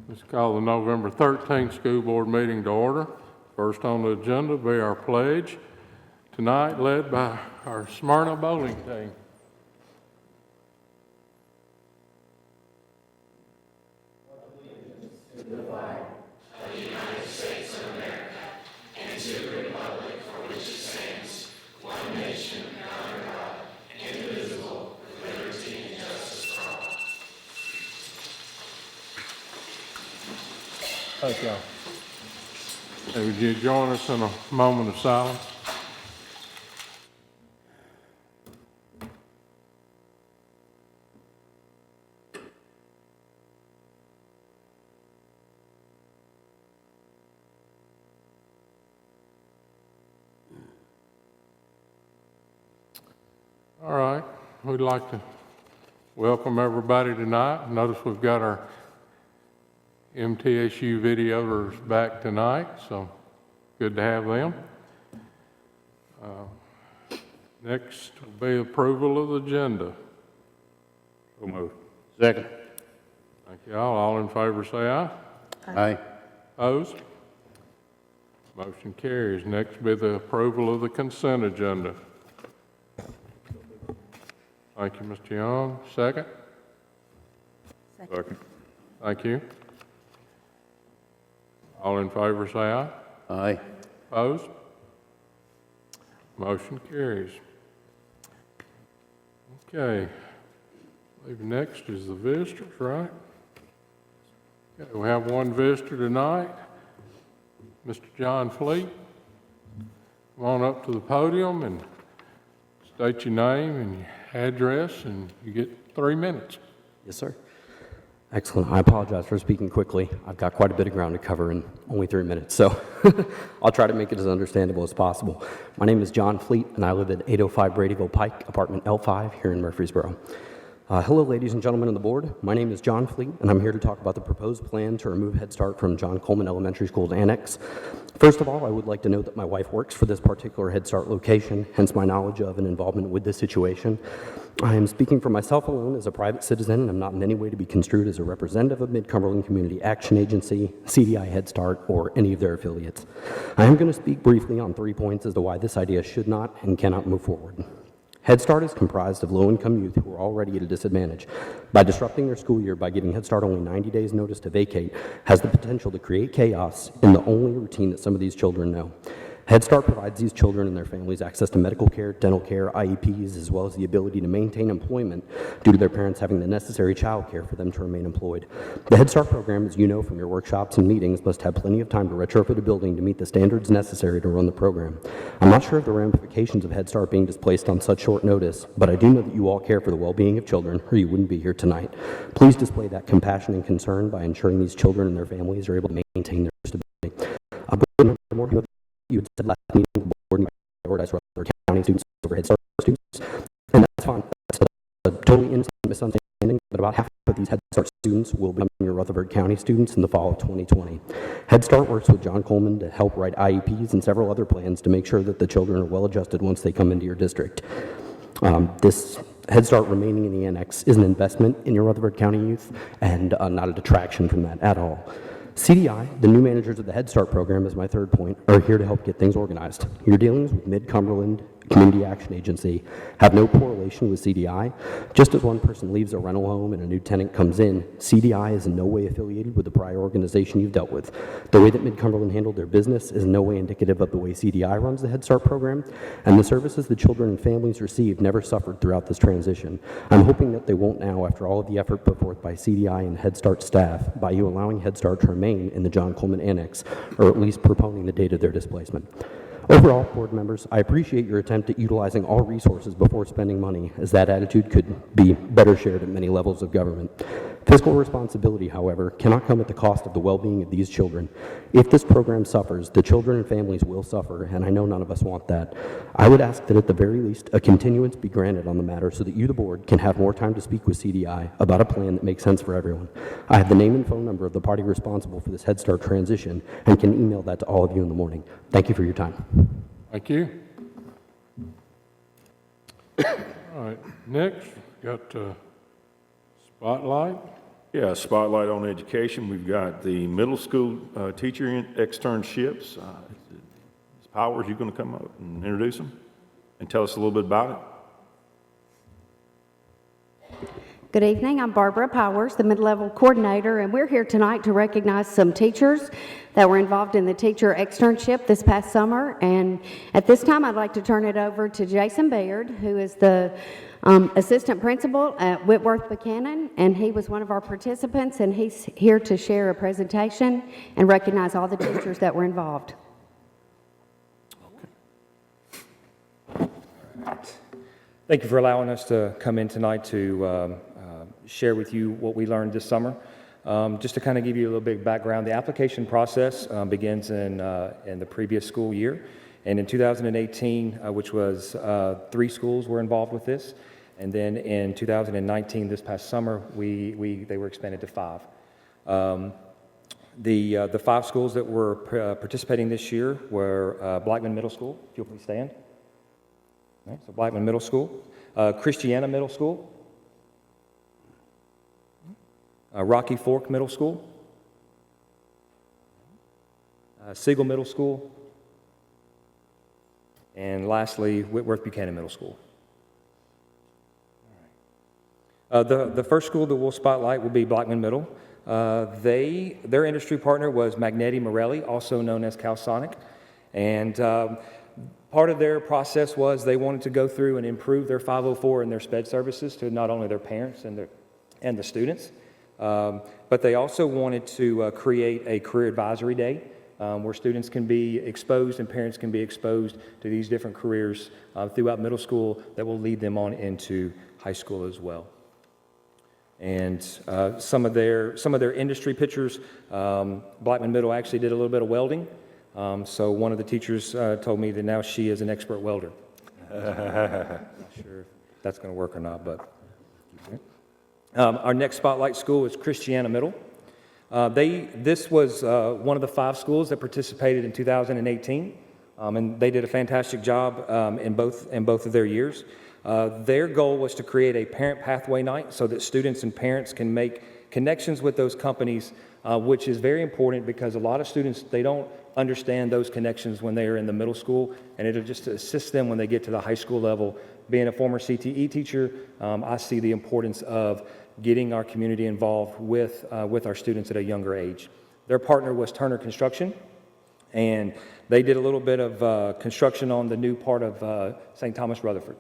Let's call the November 13th school board meeting to order. First on the agenda will be our pledge, tonight led by our Smyrna bowling team. Thank y'all. Hey, would you join us in a moment of silence? All right, we'd like to welcome everybody tonight. Notice we've got our MTSU videos back tonight, so good to have them. Next will be approval of the agenda. So moved. Second. Thank you all. All in favor say aye. Aye. Opposed? Motion carries. Next will be the approval of the consent agenda. Thank you, Mr. Young. Second? Second. Thank you. All in favor say aye. Aye. Opposed? Motion carries. Okay. I believe next is the visitors, right? Okay, we have one visitor tonight, Mr. John Fleet. Come on up to the podium and state your name and your address, and you get 3 minutes. Yes, sir. Excellent. I apologize for speaking quickly. I've got quite a bit of ground to cover in only 3 minutes, so I'll try to make it as understandable as possible. My name is John Fleet, and I live at 805 Bradyville Pike, apartment L5 here in Murfreesboro. Hello, ladies and gentlemen on the board. My name is John Fleet, and I'm here to talk about the proposed plan to remove Headstart from John Coleman Elementary School's Annex. First of all, I would like to note that my wife works for this particular Headstart location, hence my knowledge of and involvement with this situation. I am speaking for myself alone as a private citizen, and I'm not in any way to be construed as a representative of Mid-Cumberland Community Action Agency, CDI Headstart, or any of their affiliates. I am going to speak briefly on 3 points as to why this idea should not and cannot move forward. Headstart is comprised of low-income youth who are already at a disadvantage. By disrupting their school year by giving Headstart only 90 days notice to vacate has the potential to create chaos in the only routine that some of these children know. Headstart provides these children and their families access to medical care, dental care, IEPs, as well as the ability to maintain employment due to their parents having the necessary child care for them to remain employed. The Headstart program, as you know from your workshops and meetings, must have plenty of time to retrofit a building to meet the standards necessary to run the program. I'm not sure of the ramifications of Headstart being displaced on such short notice, but I do know that you all care for the well-being of children, or you wouldn't be here tonight. Please display that compassion and concern by ensuring these children and their families are able to maintain their stability. You had said last meeting, the board prioritized Rutherford County students over Headstart students, and that's fine. That's a totally innocent misunderstanding, but about half of these Headstart students will become your Rutherford County students in the fall of 2020. Headstart works with John Coleman to help write IEPs and several other plans to make sure that the children are well adjusted once they come into your district. This Headstart remaining in the Annex is an investment in your Rutherford County youth and not a detraction from that at all. CDI, the new managers of the Headstart program, is my third point, are here to help get things organized. Your dealings with Mid-Cumberland Community Action Agency have no correlation with CDI. Just as one person leaves a rental home and a new tenant comes in, CDI is in no way affiliated with the prior organization you've dealt with. The way that Mid-Cumberland handled their business is in no way indicative of the way CDI runs the Headstart program, and the services the children and families received never suffered throughout this transition. I'm hoping that they won't now after all of the effort put forth by CDI and Headstart staff by you allowing Headstart to remain in the John Coleman Annex, or at least proponing the date of their displacement. Overall, board members, I appreciate your attempt at utilizing all resources before spending money, as that attitude could be better shared at many levels of government. Fiscal responsibility, however, cannot come at the cost of the well-being of these children. If this program suffers, the children and families will suffer, and I know none of us want that. I would ask that at the very least, a continuance be granted on the matter so that you, the board, can have more time to speak with CDI about a plan that makes sense for everyone. I have the name and phone number of the party responsible for this Headstart transition and can email that to all of you in the morning. Thank you for your time. Thank you. All right, next, got Spotlight. Yeah, spotlight on education. We've got the middle school teacher externships. Ms. Powers, you going to come up and introduce them and tell us a little bit about it? Good evening. I'm Barbara Powers, the mid-level coordinator, and we're here tonight to recognize some teachers that were involved in the teacher externship this past summer. And at this time, I'd like to turn it over to Jason Baird, who is the assistant principal at Whitworth Buchanan, and he was one of our participants, and he's here to share a presentation and recognize all the teachers that were involved. Thank you for allowing us to come in tonight to share with you what we learned this summer. Just to kind of give you a little bit background, the application process begins in the previous school year. And in 2018, which was 3 schools were involved with this. And then in 2019, this past summer, they were expanded to 5. The 5 schools that were participating this year were Blackman Middle School, if you'll please stand. All right, so Blackman Middle School, Christiana Middle School, Rocky Fork Middle School, Siegel Middle School, and lastly, Whitworth Buchanan Middle School. The first school that we'll spotlight will be Blackman Middle. Their industry partner was Magneti Morelli, also known as Calsonic, and part of their process was they wanted to go through and improve their 504 and their SPED services to not only their parents and the students, but they also wanted to create a career advisory day where students can be exposed and parents can be exposed to these different careers throughout middle school that will lead them on into high school as well. And some of their industry pictures, Blackman Middle actually did a little bit of welding. So one of the teachers told me that now she is an expert welder. Not sure if that's going to work or not, but our next spotlight school is Christiana Middle. This was one of the 5 schools that participated in 2018, and they did a fantastic job in both of their years. Their goal was to create a parent pathway night so that students and parents can make connections with those companies, which is very important because a lot of students, they don't understand those connections when they are in the middle school, and it'll just assist them when they get to the high school level. Being a former CTE teacher, I see the importance of getting our community involved with our students at a younger age. Their partner was Turner Construction, and they did a little bit of construction on the new part of St. Thomas Rutherford.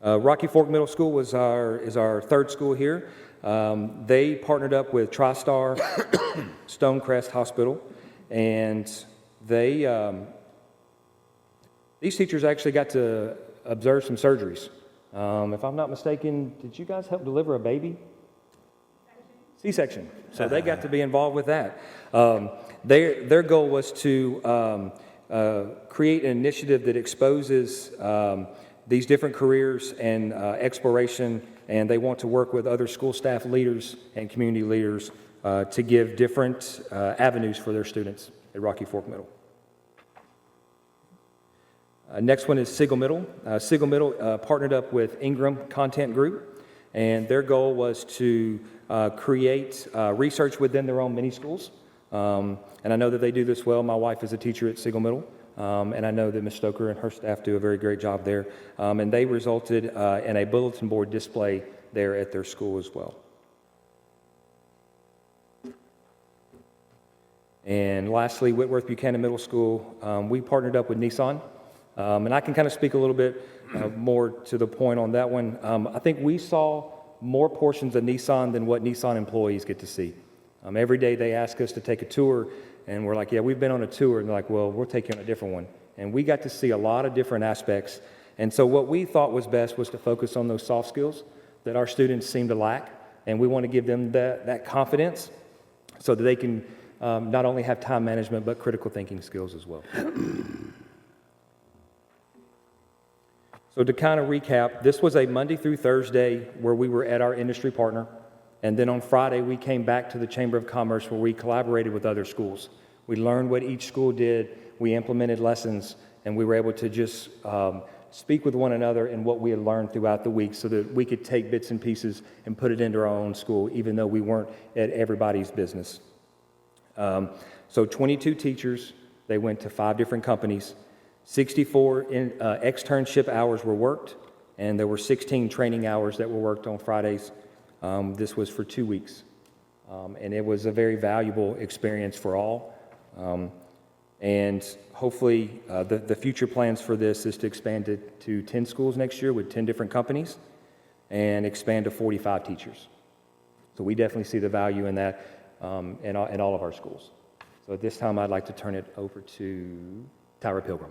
Rocky Fork Middle School is our third school here. They partnered up with TriStar Stonecrest Hospital, and these teachers actually got to observe some surgeries. If I'm not mistaken, did you guys help deliver a baby? C-section. So they got to be involved with that. Their goal was to create an initiative that exposes these different careers and exploration, and they want to work with other school staff leaders and community leaders to give different avenues for their students at Rocky Fork Middle. Next one is Siegel Middle. Siegel Middle partnered up with Ingram Content Group, and their goal was to create research within their own mini schools. And I know that they do this well. My wife is a teacher at Siegel Middle. And I know that Ms. Stoker and her staff do a very great job there. And they resulted in a bulletin board display there at their school as well. And lastly, Whitworth Buchanan Middle School, we partnered up with Nissan. And I can kind of speak a little bit more to the point on that one. I think we saw more portions of Nissan than what Nissan employees get to see. Every day they ask us to take a tour, and we're like, yeah, we've been on a tour. And they're like, well, we'll take you on a different one. And we got to see a lot of different aspects. And so what we thought was best was to focus on those soft skills that our students seem to lack. And we want to give them that confidence so that they can not only have time management, but critical thinking skills as well. So to kind of recap, this was a Monday through Thursday where we were at our industry partner. And then on Friday, we came back to the Chamber of Commerce where we collaborated with other schools. We learned what each school did, we implemented lessons, and we were able to just speak with one another and what we had learned throughout the week so that we could take bits and pieces and put it into our own school, even though we weren't at everybody's business. So 22 teachers, they went to 5 different companies. 64 externship hours were worked, and there were 16 training hours that were worked on Fridays. This was for 2 weeks, and it was a very valuable experience for all. And hopefully, the future plans for this is to expand it to 10 schools next year with 10 different companies and expand to 45 teachers. So we definitely see the value in that in all of our schools. So at this time, I'd like to turn it over to Tyra Pilgrim.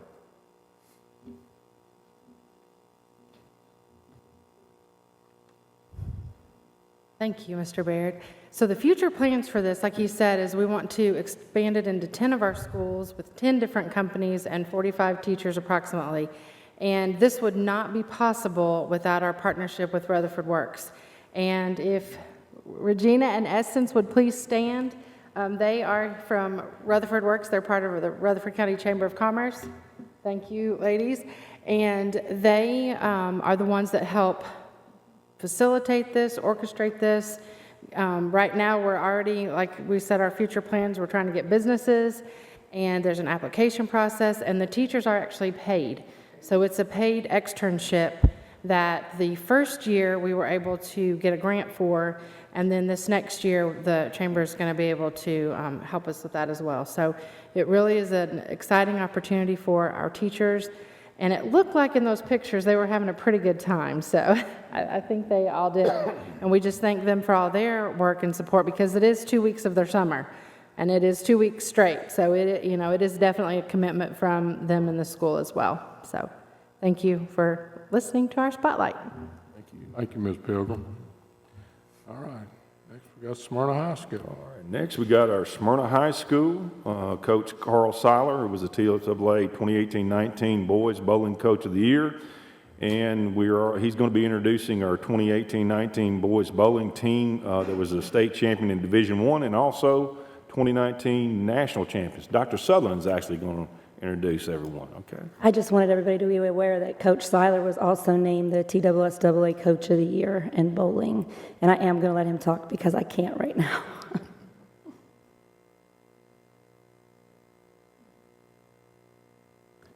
Thank you, Mr. Baird. So the future plans for this, like you said, is we want to expand it into 10 of our schools with 10 different companies and 45 teachers approximately. And this would not be possible without our partnership with Rutherford Works. And if Regina and Essence would please stand. They are from Rutherford Works. They're part of the Rutherford County Chamber of Commerce. Thank you, ladies. And they are the ones that help facilitate this, orchestrate this. Right now, we're already, like we said, our future plans, we're trying to get businesses, and there's an application process, and the teachers are actually paid. So it's a paid externship that the first year we were able to get a grant for, and then this next year, the chamber is going to be able to help us with that as well. So it really is an exciting opportunity for our teachers. And it looked like in those pictures they were having a pretty good time. So I think they all did. And we just thank them for all their work and support because it is 2 weeks of their summer. And it is 2 weeks straight. So it is definitely a commitment from them in the school as well. So thank you for listening to our spotlight. Thank you, Ms. Pilgrim. All right, next we got Smyrna High School. All right, next, we got our Smyrna High School. Coach Carl Seiler, who was the TSAA 2018-19 Boys Bowling Coach of the Year. And he's going to be introducing our 2018-19 Boys Bowling team that was a state champion in Division I and also 2019 National Champions. Dr. Sutherland's actually going to introduce everyone, okay? I just wanted everybody to be aware that Coach Seiler was also named the TSSAA Coach of the Year in bowling, and I am going to let him talk because I can't right now.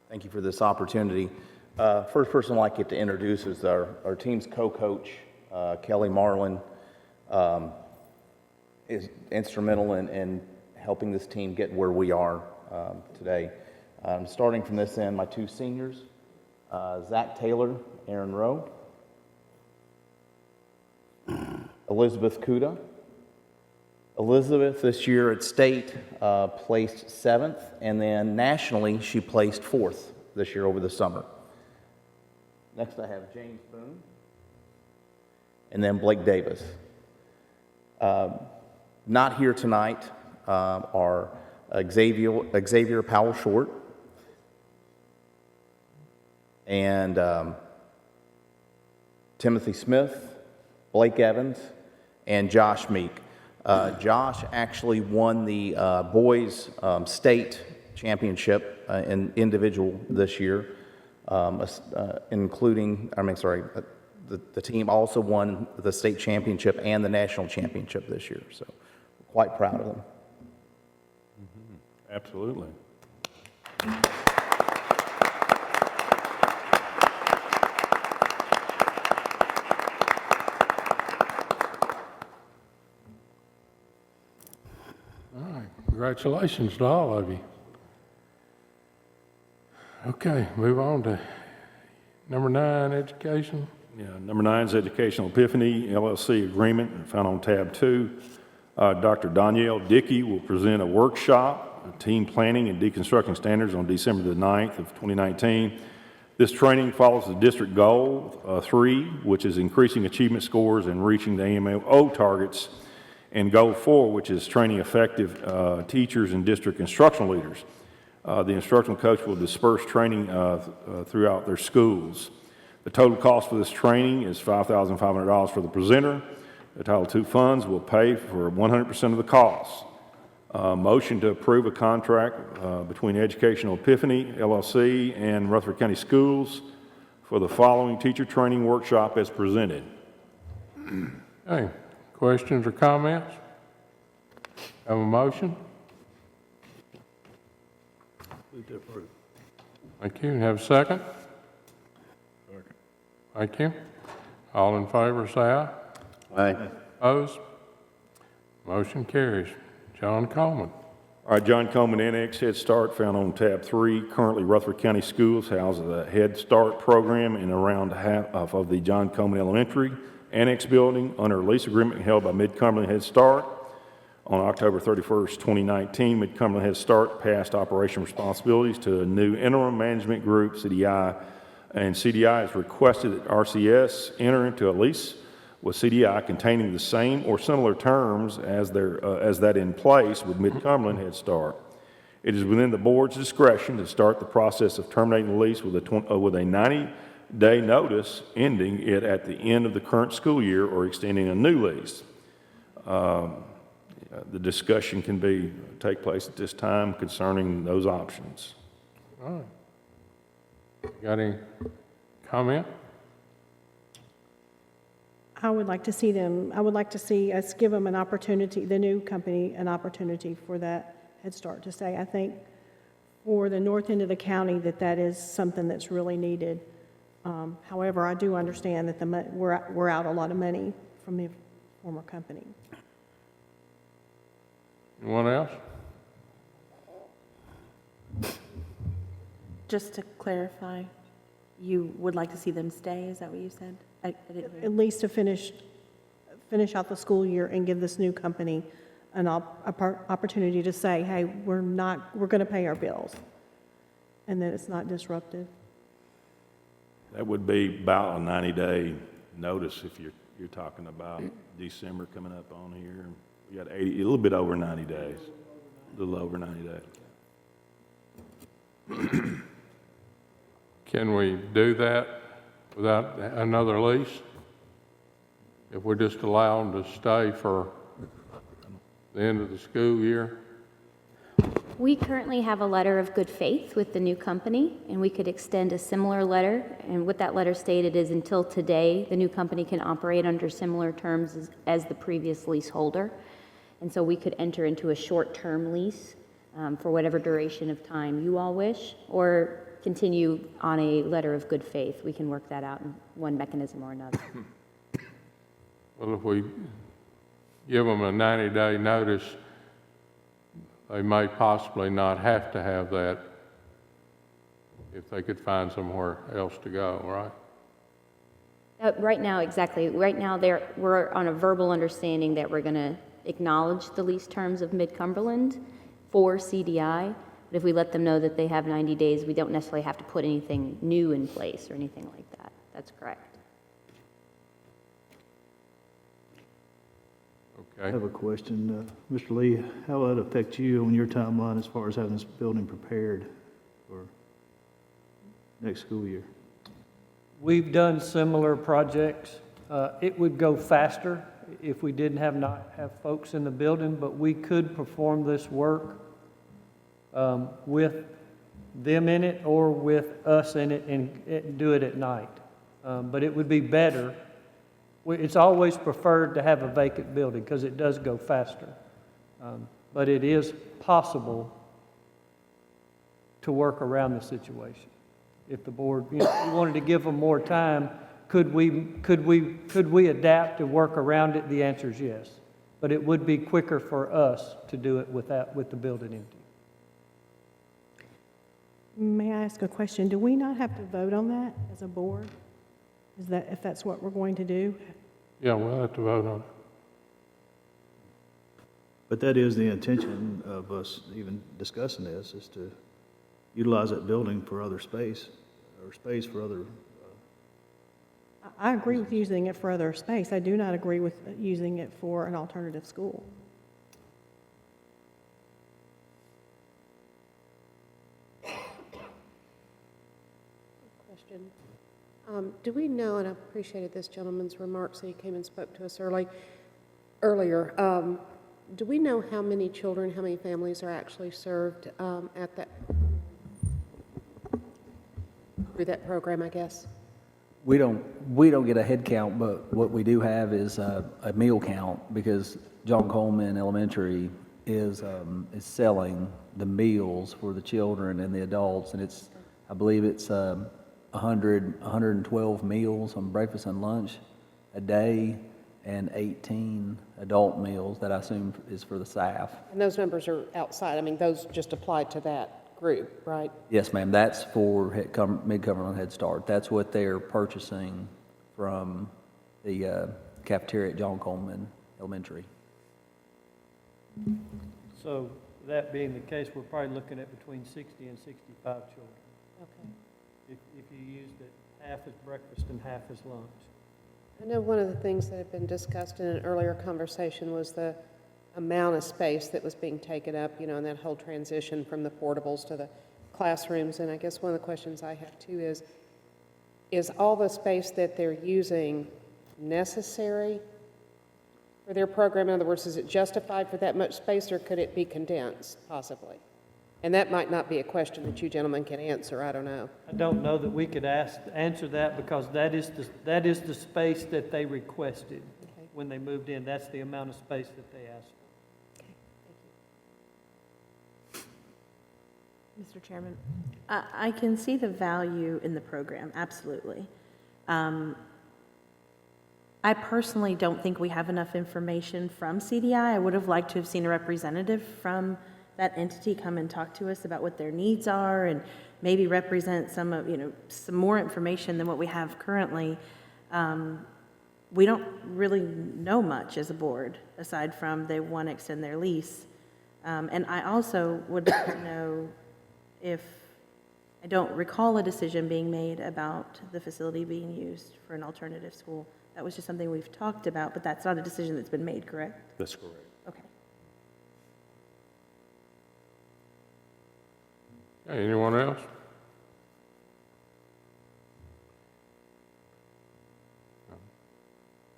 Thank you for this opportunity. First person I'd like to introduce is our team's co-coach, Kelly Marlin, is instrumental in helping this team get where we are today. Starting from this end, my 2 seniors, Zach Taylor, Aaron Rowe, Elizabeth Kuda. Elizabeth this year at state placed 7th, and then nationally she placed 4th this year over the summer. Next I have James Boone, and then Blake Davis. Not here tonight are Xavier Powell Short, and Timothy Smith, Blake Evans, and Josh Meek. Josh actually won the boys state championship in individual this year, the team also won the state championship and the national championship this year, so we're quite proud of them. Mm-hmm. Absolutely. All right, congratulations to all of you. Okay, move on to number 9, education. Yeah, number 9 is Educational Epiphany LLC agreement, found on tab 2. Dr. Danielle Dickey will present a workshop, team planning and deconstructing standards on December the 9th of 2019. This training follows the district goal 3, which is increasing achievement scores and reaching the AMO targets, and goal 4, which is training effective teachers and district instructional leaders. The instructional coach will disperse training throughout their schools. The total cost for this training is $5,500 for the presenter. The Title II funds will pay for 100% of the costs. Motion to approve a contract between Educational Epiphany LLC and Rutherford County Schools for the following teacher training workshop as presented. Okay, questions or comments? Have a motion? Thank you. Have a second? Second. Thank you. All in favor, say aye. Aye. Opposed? Motion carries. John Coleman. All right, John Coleman, Annex, Headstart, found on tab 3. Currently, Rutherford County Schools houses a Headstart program in around half of the John Coleman Elementary Annex building under a lease agreement held by Mid-Cumberland Headstart. On October 31st, 2019, Mid-Cumberland Headstart passed operation responsibilities to a new interim management group, CDI, and CDI has requested that RCS enter into a lease with CDI containing the same or similar terms as that in place with Mid-Cumberland Headstart. It is within the board's discretion to start the process of terminating the lease with a 90-day notice, ending it at the end of the current school year or extending a new lease. The discussion can take place at this time concerning those options. All right. Got any comment? I would like to see us give them an opportunity, the new company, an opportunity for that Head Start to say, I think for the north end of the county that is something that's really needed. However, I do understand that we're out a lot of money from the former company. Anyone else? Just to clarify, you would like to see them stay, is that what you said? I didn't hear. At least to finish out the school year and give this new company an opportunity to say, hey, we're going to pay our bills, and that it's not disruptive. That would be about a 90-day notice if you're talking about December coming up on here. We got a little bit over 90 days, a little over 90 days. Can we do that without another lease? If we just allow them to stay for the end of the school year? We currently have a letter of good faith with the new company, and we could extend a similar letter. And what that letter stated is until today, the new company can operate under similar terms as the previous leaseholder. And so we could enter into a short-term lease for whatever duration of time you all wish, or continue on a letter of good faith. We can work that out in one mechanism or another. Well, if we give them a 90-day notice, they may possibly not have to have that if they could find somewhere else to go, right? Right now, exactly. Right now, we're on a verbal understanding that we're going to acknowledge the lease terms of Mid-Cumberland for CDI. But if we let them know that they have 90 days, we don't necessarily have to put anything new in place or anything like that. That's correct. Okay. I have a question. Mr. Lee, how will that affect you on your timeline as far as having this building prepared for next school year? We've done similar projects. It would go faster if we didn't not have folks in the building, but we could perform this work with them in it or with us in it and do it at night. But it would be better. It's always preferred to have a vacant building because it does go faster. But it is possible to work around the situation. If the board, we wanted to give them more time, could we adapt and work around it? The answer is yes. But it would be quicker for us to do it with the building empty. May I ask a question? Do we not have to vote on that as a board? If that's what we're going to do? Yeah, we'll have to vote on it. But that is the intention of us even discussing this, is to utilize that building for other space, or space for other... I agree with using it for other space. I do not agree with using it for an alternative school. Question. Do we know, and I appreciated this gentleman's remarks, he came and spoke to us earlier, do we know how many children, how many families are actually served at that, through that program, I guess? we don't get a head count, but what we do have is a meal count, because John Coleman Elementary is selling the meals for the children and the adults, and I believe it's 112 meals on breakfast and lunch a day, and 18 adult meals that I assume is for the staff. And those numbers are outside, I mean, those just apply to that group, right? Yes, ma'am, that's for Mid-Cumberland Headstart. That's what they're purchasing from the cafeteria at John Coleman Elementary. So that being the case, we're probably looking at between 60 and 65 children. Okay. If you used it half as breakfast and half as lunch. I know one of the things that had been discussed in an earlier conversation was the amount of space that was being taken up, you know, in that whole transition from the portables to the classrooms. And I guess one of the questions I have too is all the space that they're using necessary for their program? In other words, is it justified for that much space, or could it be condensed, possibly? And that might not be a question that you gentlemen can answer, I don't know. I don't know that we could answer that, because that is the space that they requested when they moved in. That's the amount of space that they asked for. Mr. Chairman, I can see the value in the program, absolutely. I personally don't think we have enough information from CDI. I would have liked to have seen a representative from that entity come and talk to us about what their needs are, and maybe represent some of, some more information than what we have currently. We don't really know much as a board, aside from they want to extend their lease. And I also would like to know if, I don't recall a decision being made about the facility being used for an alternative school. That was just something we've talked about, but that's not a decision that's been made, correct? That's correct. Okay. Okay, anyone else?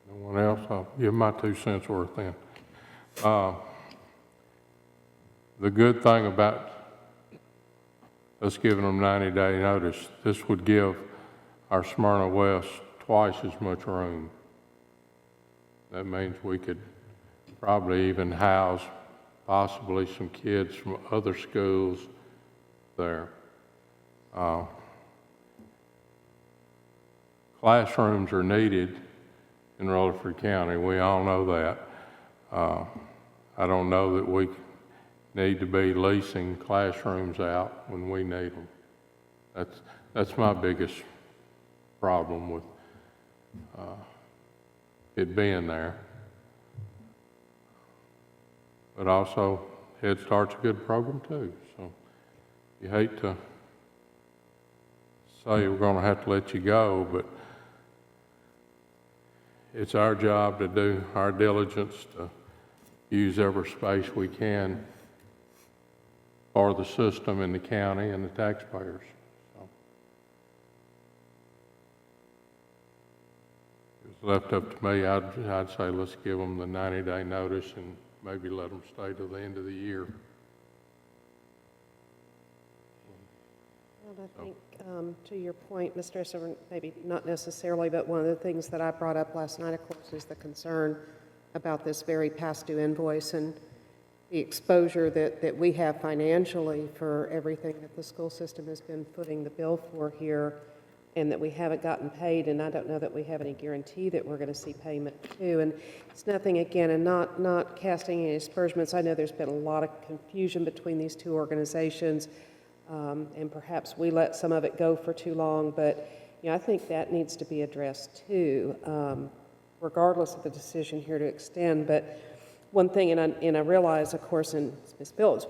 No one else? I'll give my 2 cents worth then. The good thing about us giving them 90-day notice, this would give our Smyrna West twice as much room. That means we could probably even house possibly some kids from other schools there. Classrooms are needed in Rutherford County. We all know that. I don't know that we need to be leasing classrooms out when we need them. That's my biggest problem with it being there. But also, Head Start's a good program too. So you hate to say we're going to have to let you go, but it's our job to do our diligence to use every space we can for the system and the county and the taxpayers. So if it was left up to me, I'd say let's give them the 90-day notice and maybe let them stay till the end of the year. Well, I think, to your point, Mr. Esser, maybe not necessarily, but one of the things that I brought up last night, of course, is the concern about this very past due invoice and the exposure that we have financially for everything that the school system has been footing the bill for here, and that we haven't gotten paid, and I don't know that we have any guarantee that we're going to see payment too. And it's nothing, again, and not casting any aspersions. I know there's been a lot of confusion between these two organizations, and perhaps we let some of it go for too long, but I think that needs to be addressed too, regardless of the decision here to extend. But one thing, and I realize, of course, and Ms. Phillips,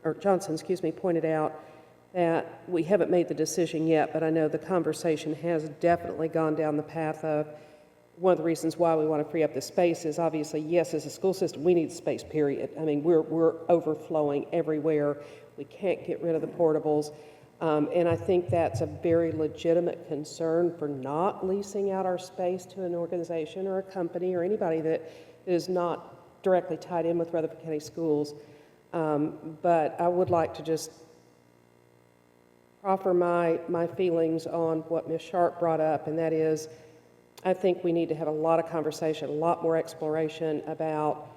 or Johnson, excuse me, pointed out that we haven't made the decision yet, but I know the conversation has definitely gone down the path of one of the reasons why we want to free up the space is obviously, yes, as a school system, we need space, period. I mean, we're overflowing everywhere. We can't get rid of the portables. And I think that's a very legitimate concern for not leasing out our space to an organization or a company or anybody that is not directly tied in with Rutherford County Schools. But I would like to just offer my feelings on what Ms. Sharp brought up, and that is, I think we need to have a lot of conversation, a lot more exploration about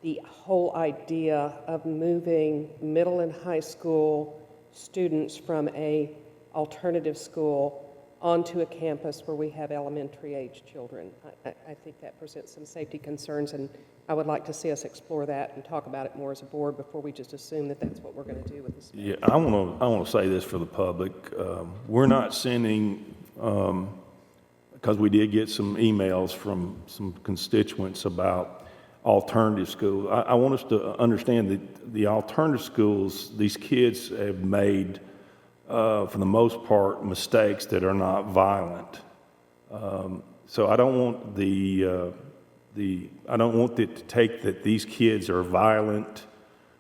the whole idea of moving middle and high school students from a alternative school onto a campus where we have elementary age children. I think that presents some safety concerns, and I would like to see us explore that and talk about it more as a board before we just assume that that's what we're going to do with this. Yeah, I want to say this for the public. We're not sending, because we did get some emails from some constituents about alternative schools. I want us to understand that the alternative schools, these kids have made, for the most part, mistakes that are not violent. So I don't want I don't want it to take that these kids are violent,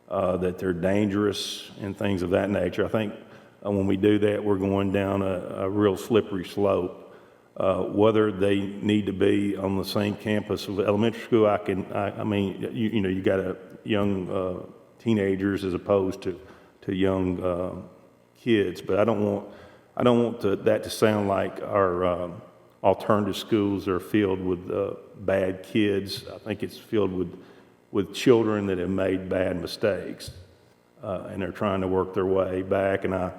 that they're dangerous and things of that nature. I think when we do that, we're going down a real slippery slope. Whether they need to be on the same campus of elementary school, I mean, you got a young teenagers as opposed to young kids, but I don't want that to sound like our alternative schools are filled with bad kids. I think it's filled with children that have made bad mistakes, and they're trying to work their way back. And I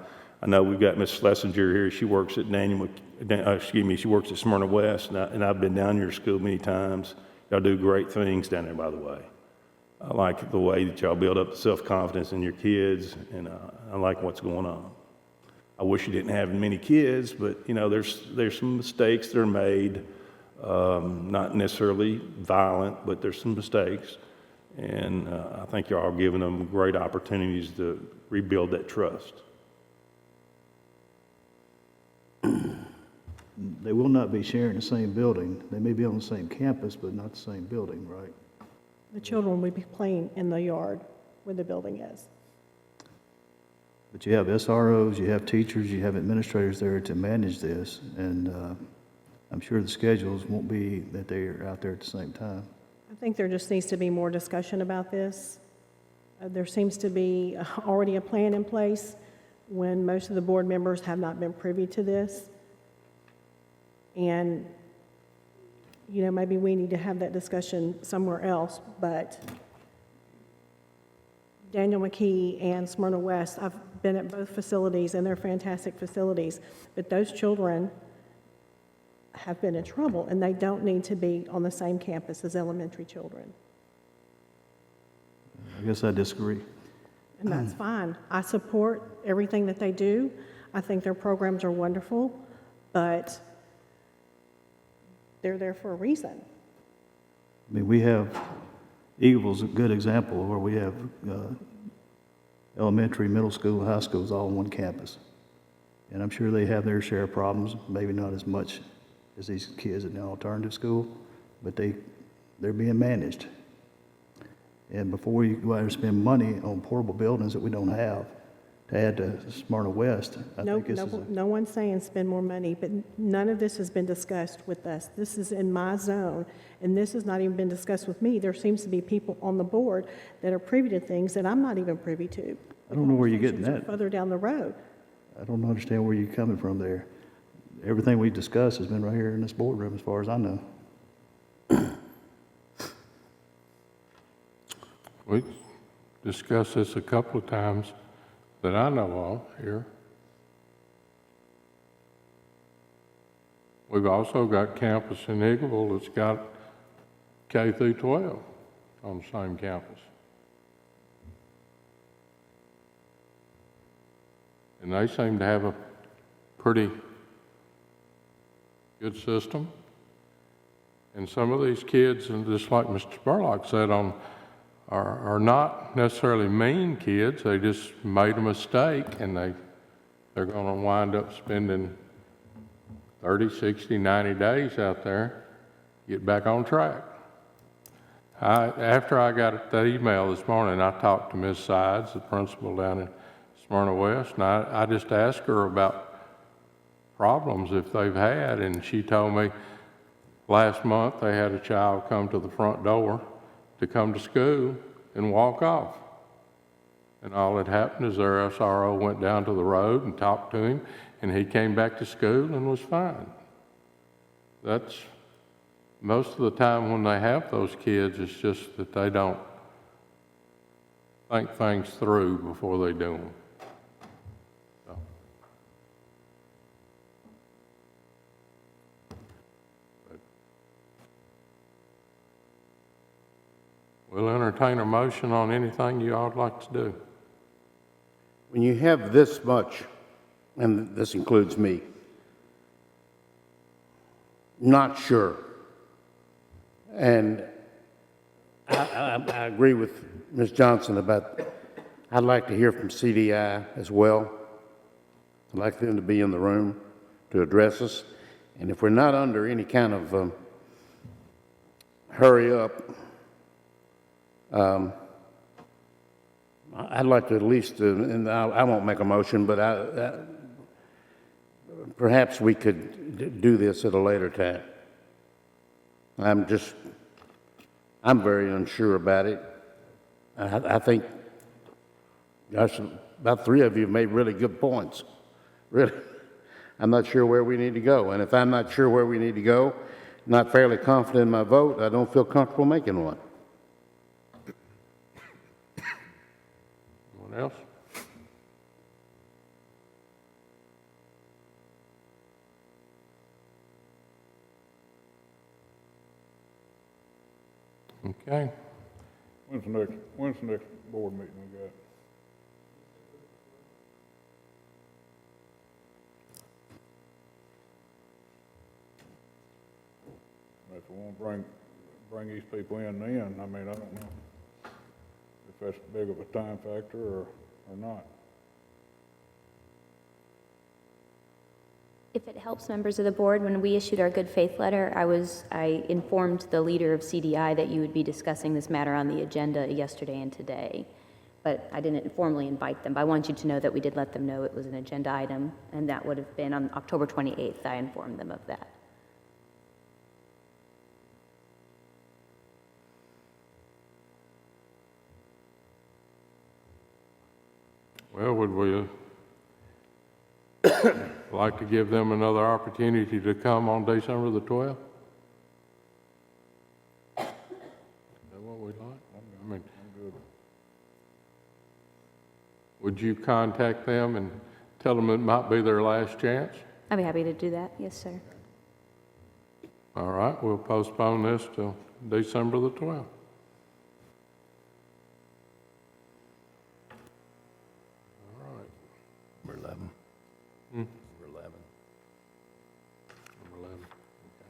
know we've got Miss Schlesinger here. She works at she works at Smyrna West, and I've been down your school many times. Y'all do great things down there, by the way. I like the way that y'all build up self-confidence in your kids, and I like what's going on. I wish you didn't have many kids, but there's some mistakes that are made, not necessarily violent, but there's some mistakes, and I think y'all are giving them great opportunities to rebuild that trust. They will not be sharing the same building. They may be on the same campus, but not the same building, right? The children will be playing in the yard where the building is. But you have SROs, you have teachers, you have administrators there to manage this, and I'm sure the schedules won't be that they're out there at the same time. I think there just needs to be more discussion about this. There seems to be already a plan in place when most of the board members have not been privy to this. And, maybe we need to have that discussion somewhere else, but Daniel McKee and Smyrna West, I've been at both facilities, and they're fantastic facilities, but those children have been in trouble, and they don't need to be on the same campus as elementary children. I guess I disagree. And that's fine. I support everything that they do. I think their programs are wonderful, but they're there for a reason. I mean, we have, Eagleville's a good example where we have elementary, middle school, high schools all on one campus. And I'm sure they have their share of problems, maybe not as much as these kids in the alternative school, but they're being managed. And before you go out and spend money on portable buildings that we don't have, to add to Smyrna West, I think this is No one's saying spend more money, but none of this has been discussed with us. This is in my zone, and this has not even been discussed with me. There seems to be people on the board that are privy to things that I'm not even privy to. I don't know where you're getting Conversations that. are further down the road. I don't understand where you're coming from there. Everything we've discussed has been right here in this boardroom as far as I know. We discussed this a couple of times that I know of here. We've also got campus in Eagleville that's got K through 12 on the same campus. And they seem to have a pretty good system. And some of these kids, and just like Mr. Spurlock said, are not necessarily mean kids. They just made a mistake, and they're going to wind up spending 30, 60, 90 days out there, get back on track. After I got the email this morning, I talked to Ms. Sides, the principal down in Smyrna West, and I just asked her about problems if they've had, and she told me last month they had a child come to the front door to come to school and walk off. And all that happened is their SRO went down to the road and talked to him, and he came back to school and was fine. That's most of the time when they have those kids, it's just that they don't think things through before they do them. So. We'll entertain a motion on anything you all would like to do. When you have this much, and this includes me, not sure, and I agree with Ms. Johnson about, I'd like to hear from CDI as well. I'd like them to be in the room to address us. And if we're not under any kind of hurry up, I'd like to at least, and I won't make a motion, but perhaps we could do this at a later time. I'm very unsure about it. I think, gosh, about three of you have made really good points. Really, I'm not sure where we need to go. And if I'm not sure where we need to go, not fairly confident in my vote, I don't feel comfortable making one. Anyone else? Okay. When's the next board meeting we got? If we want to bring these people in then, I mean, I don't know if that's big of a time factor or not. If it helps members of the board, when we issued our good faith letter, I informed the leader of CDI that you would be discussing this matter on the agenda yesterday and today, but I didn't formally invite them. But I want you to know that we did let them know it was an agenda item, and that would have been on October 28th. I informed them of that. Well, would we like to give them another opportunity to come on December the 12th? Is that what we'd like? I mean, would you contact them and tell them it might be their last chance? I'd be happy to do that. Yes, sir. All right, we'll postpone this till December the 12th. Number 11. Hmm? Number 11. Number 11. Okay.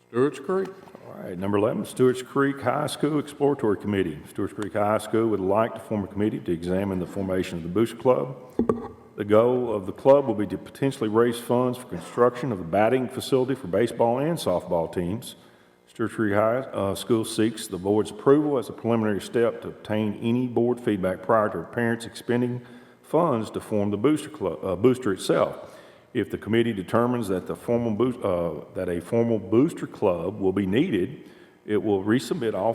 Stewart's Creek. All right, number 11, Stewart's Creek High School Exploratory Committee. Stewart's Creek High School would like to form a committee to examine the formation of the Booster Club. The goal of the club will be to potentially raise funds for construction of a batting facility for baseball and softball teams. Stewart's Creek High School seeks the board's approval as a preliminary step to obtain any board feedback prior to parents expending funds to form the booster itself. If the committee determines that a formal booster club will be needed, it will resubmit all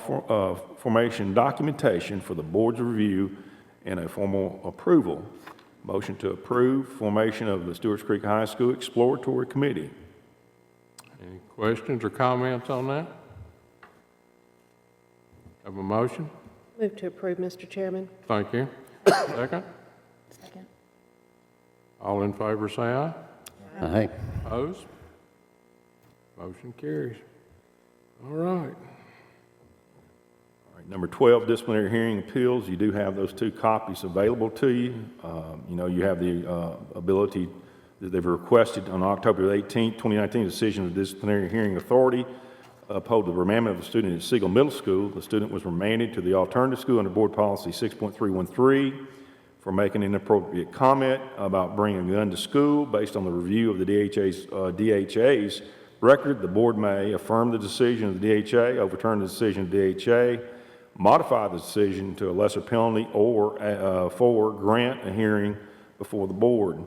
formation documentation for the board's review and a formal approval. Motion to approve formation of the Stewart's Creek High School Exploratory Committee. Any questions or comments on that? Have a motion? Move to approve, Mr. Chairman. Thank you. Second? Second. All in favor say aye. Aye. Opposed? Motion carries. All right. All right, number 12, disciplinary hearing appeals. You do have those two copies available to you. You have the ability that they've requested on October 18th, 2019, decision of the Disciplinary Hearing Authority uphold the remandment of a student at Siegel Middle School. The student was remanded to the alternative school under Board Policy 6.313 for making an inappropriate comment about bringing a gun to school. Based on the review of the DHA's record, the board may affirm the decision of the DHA, overturn the decision of the DHA, modify the decision to a lesser penalty, or grant a hearing before the board.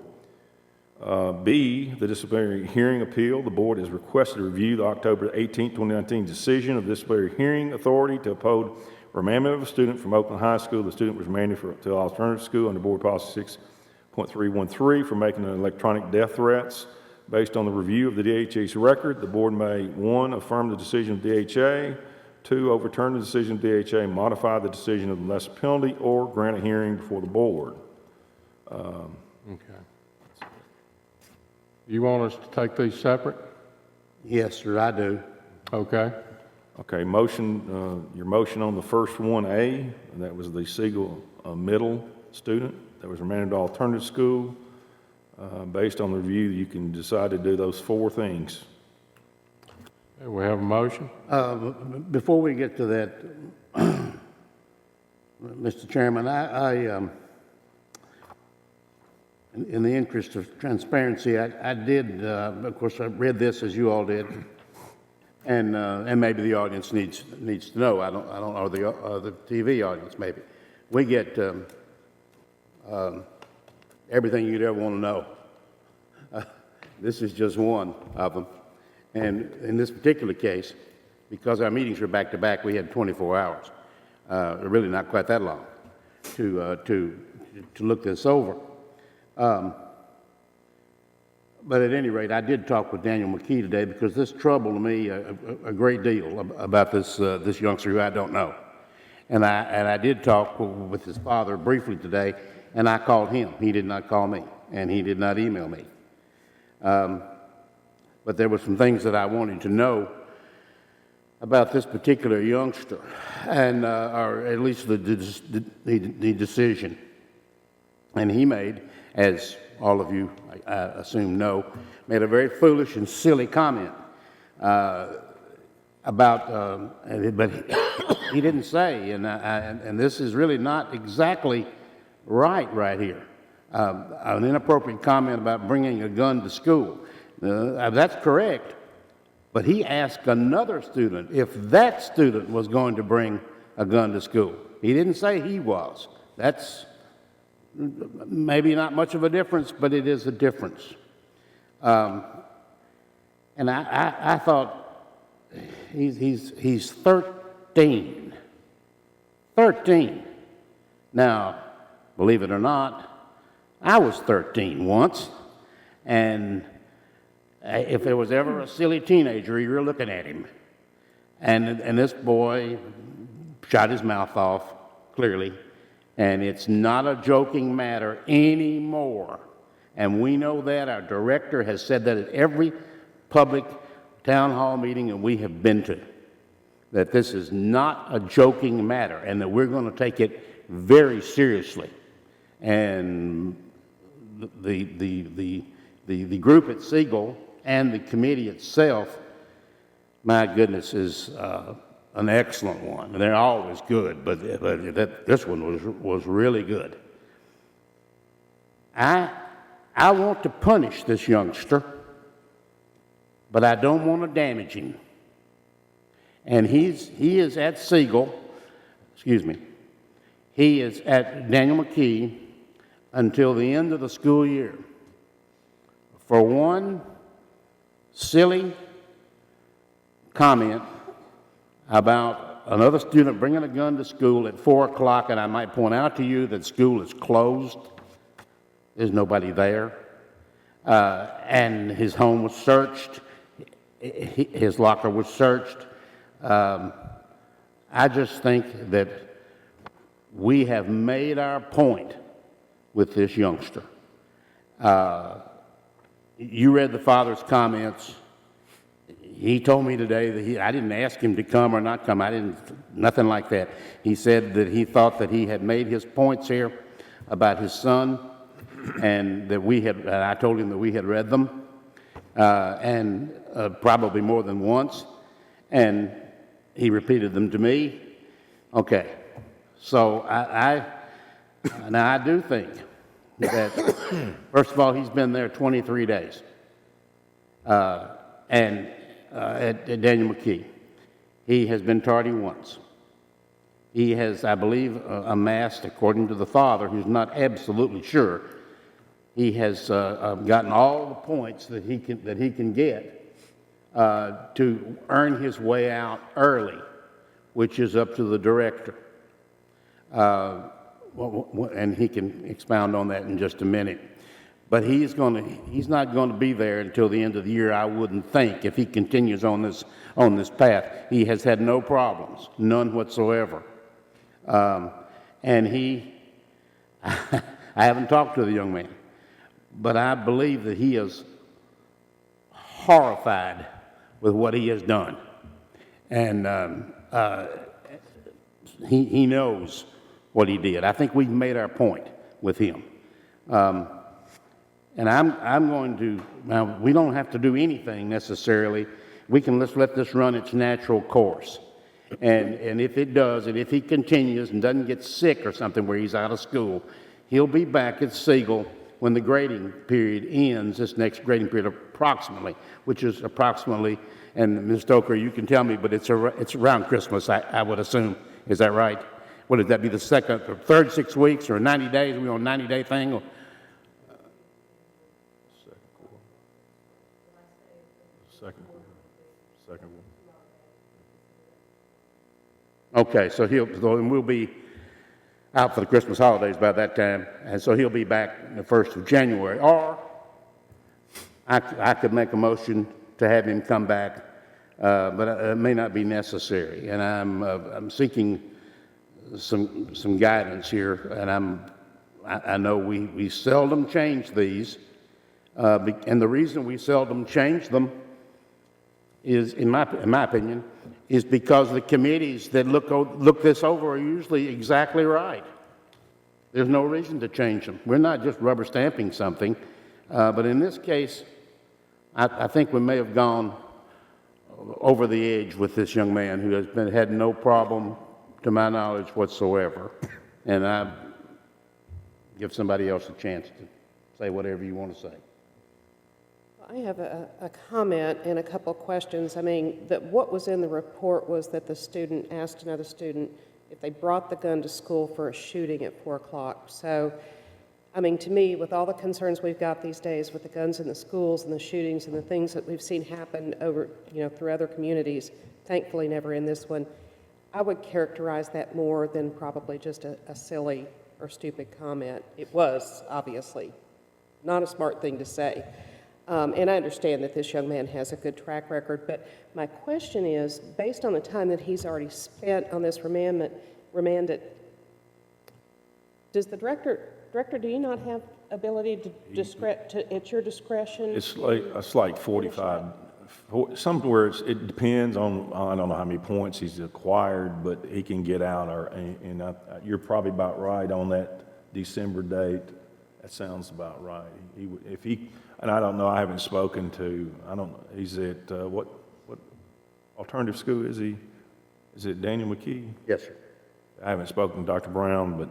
B, the disciplinary hearing appeal. The board is requested to review the October 18, 2019 decision of the disciplinary hearing authority to uphold Remand of a student from Oakland High School. The student was remanded to alternative school under Board Policy 6.313 for making electronic death threats. Based on the review of the DHA's record, the board may, 1, affirm the decision of DHA, 2, overturn the decision of DHA, modify the decision of the lesser penalty, or grant a hearing before the board. Okay. You want us to take these separate? Yes, sir, I do. Okay. Okay, motion, your motion on the first 1A, and that was the Siegel Middle student that was remanded to alternative school. Based on the review, you can decide to do those 4 things. Okay, we have a motion. Before we get to that, Mr. Chairman, in the interest of transparency, I did, of course, I read this as you all did, and maybe the audience needs to know. I don't know, or the TV audience maybe. We get everything you'd ever want to know. This is just one of them. And in this particular case, because our meetings were back to back, we had 24 hours. Really not quite that long to look this over. But at any rate, I did talk with Daniel McKee today because this troubled me a great deal about this youngster who I don't know. And I did talk with his father briefly today, and I called him. He did not call me, and he did not email me. But there were some things that I wanted to know about this particular youngster, and or at least the decision. And he made, as all of you, I assume, know, made a very foolish and silly comment about, but he didn't say, and this is really not exactly right here. An inappropriate comment about bringing a gun to school. That's correct, but he asked another student if that student was going to bring a gun to school. He didn't say he was. That's maybe not much of a difference, but it is a difference. And I thought he's 13. 13. Now, believe it or not, I was 13 once, and if there was ever a silly teenager, you were looking at him. And this boy shot his mouth off, clearly, and it's not a joking matter anymore. And we know that. Our director has said that at every public town hall meeting that we have been to, that this is not a joking matter and that we're going to take it very seriously. And the group at Siegel and the committee itself, my goodness, is an excellent one. And they're always good, but this one was really good. I want to punish this youngster, but I don't want to damage him. And he is at Siegel, he is at Daniel McKee until the end of the school year. For one silly comment about another student bringing a gun to school at 4 o'clock, and I might point out to you that school is closed. There's nobody there. And his home was searched. His locker was searched. I just think that we have made our point with this youngster. You read the father's comments. He told me today that I didn't ask him to come or not come. Nothing like that. He said that he thought that he had made his points here about his son, and that I told him that we had read them, and probably more than once, and he repeated them to me. Okay, so now I do think that, first of all, he's been there 23 days, and at Daniel McKee. He has been tardy once. He has, I believe, amassed, according to the father, who's not absolutely sure, he has gotten all the points that he can get to earn his way out early, which is up to the director. and he can expound on that in just a minute. But he's not going to be there until the end of the year, I wouldn't think, if he continues on this path. He has had no problems, none whatsoever. And I haven't talked to the young man, but I believe that he is horrified with what he has done. And he knows what he did. I think we've made our point with him. And I'm going to, now, we don't have to do anything necessarily. We can let's let this run its natural course. And if it does, and if he continues and doesn't get sick or something where he's out of school, he'll be back at Siegel when the grading period ends, this next grading period approximately, which is approximately, and Ms. Stoker, you can tell me, but it's around Christmas, I would assume. Is that right? What would that be, the second or third 6 weeks or 90 days? Are we on a 90-day thing? Or? Second one. Okay, so we'll be out for the Christmas holidays by that time, and so he'll be back the 1st of January. Or I could make a motion to have him come back, but it may not be necessary. And I'm seeking some guidance here, and I know we seldom change these, and the reason we seldom change them is, in my opinion, is because the committees that look this over are usually exactly right. There's no reason to change them. We're not just rubber stamping something, but in this case, I think we may have gone over the edge with this young man who has had no problem, to my knowledge, whatsoever. And I give somebody else a chance to say whatever you want to say. I have a comment and a couple of questions. I mean, what was in the report was that the student asked another student if they brought the gun to school for a shooting at 4 o'clock. So, I mean, to me, with all the concerns we've got these days with the guns in the schools and the shootings and the things that we've seen happen over, through other communities, thankfully never in this one, I would characterize that more than probably just a silly or stupid comment. It was, obviously, not a smart thing to say. And I understand that this young man has a good track record, but my question is, based on the time that he's already spent on this remanded, does the director, do you not have ability to at your discretion? It's like 45, somewhere it depends on, I don't know how many points he's acquired, but he can get out, and you're probably about right on that December date. That sounds about right. And I don't know, I haven't spoken to, I don't know, he's at, what alternative school is he? Is it Daniel McKee? Yes, sir. I haven't spoken to Dr. Brown, but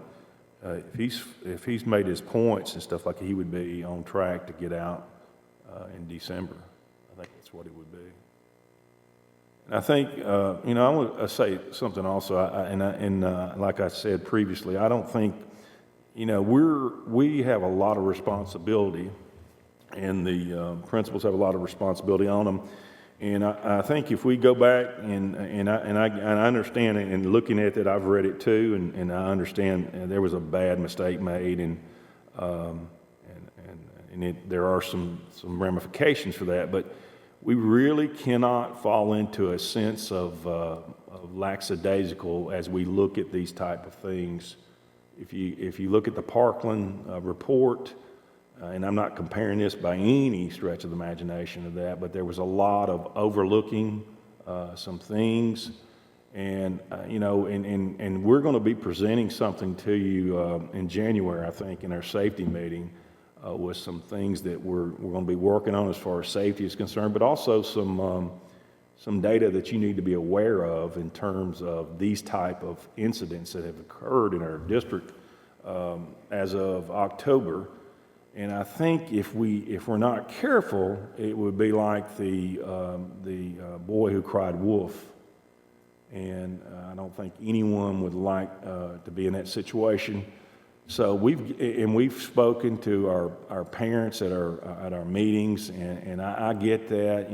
if he's made his points and stuff like that, he would be on track to get out in December. I think that's what it would be. And I think, I want to say something also, like I said previously, I don't think, we have a lot of responsibility, and the principals have a lot of responsibility on them. And I think if we go back and I understand it, and looking at it, I've read it too, and I understand there was a bad mistake made, and there are some ramifications for that. But we really cannot fall into a sense of lackadaisical as we look at these type of things. If you look at the Parkland report. And I'm not comparing this by any stretch of the imagination of that, but there was a lot of overlooking some things, and and we're going to be presenting something to you in January, I think, in our safety meeting with some things that we're going to be working on as far as safety is concerned, but also some data that you need to be aware of in terms of these type of incidents that have occurred in our district as of October. And I think if we're not careful, it would be like the boy who cried wolf. And I don't think anyone would like to be in that situation. So we've spoken to our parents at our meetings, and I get that,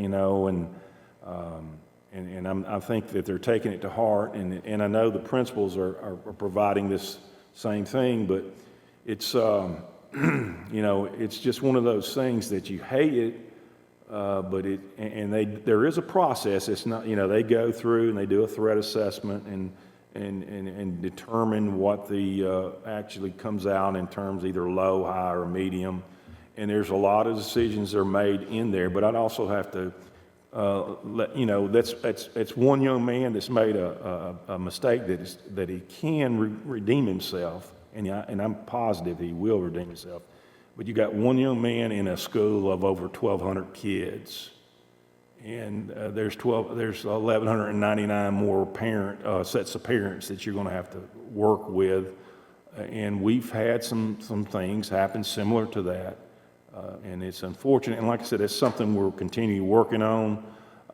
I think that they're taking it to heart, and I know the principals are providing this same thing, but it's, you know, it's just one of those things that you hate it, but there is a process. It's not, you know, they go through and they do a threat assessment and determine what the actually comes out in terms either low, high, or medium. And there's a lot of decisions that are made in there, but I'd also have to let you know that's one young man that's made a mistake that he can redeem himself, and I'm positive he will redeem himself. But you got one young man in a school of over 1,200 kids, and there's 1,199 more sets of parents that you're going to have to work with, and we've had some things happen similar to that. And it's unfortunate, and like I said, it's something we're continuing working on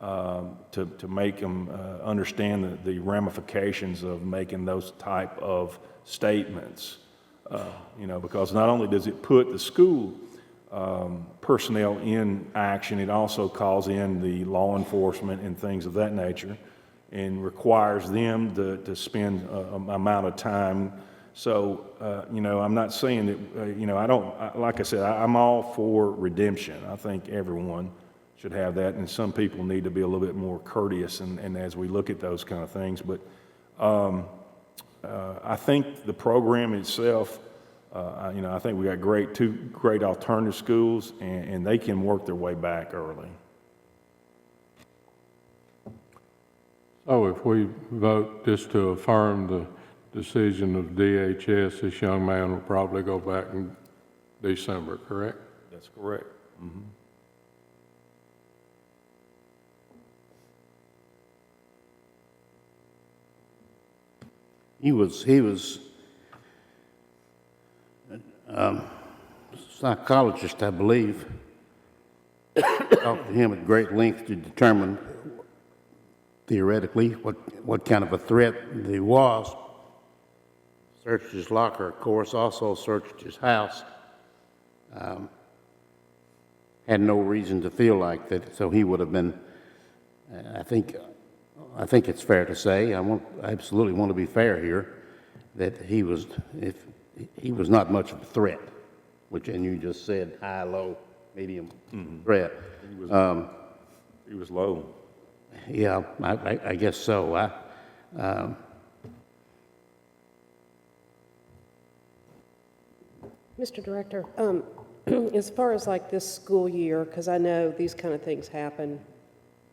to make them understand the ramifications of making those type of statements. You know, because not only does it put the school personnel in action, it also calls in the law enforcement and things of that nature, and requires them to spend an amount of time. So, you know, I'm not saying that, you know, like I said, I'm all for redemption. I think everyone should have that, and some people need to be a little bit more courteous and as we look at those kind of things. But I think the program itself, you know, I think we got two great alternative schools, and they can work their way back early. So if we vote just to affirm the decision of DHS, this young man will probably go back in December, correct? That's correct. Mm-hmm. He was a psychologist, I believe. Talked to him at great length to determine theoretically what kind of a threat he was. Searched his locker, of course, also searched his house. Had no reason to feel like that, so he would have been, I think it's fair to say, I absolutely want to be fair here, that he was not much of a threat, and you just said high, low, medium threat. He was low. Yeah, I guess so. Mr. Director, as far as like this school year, because I know these kind of things happen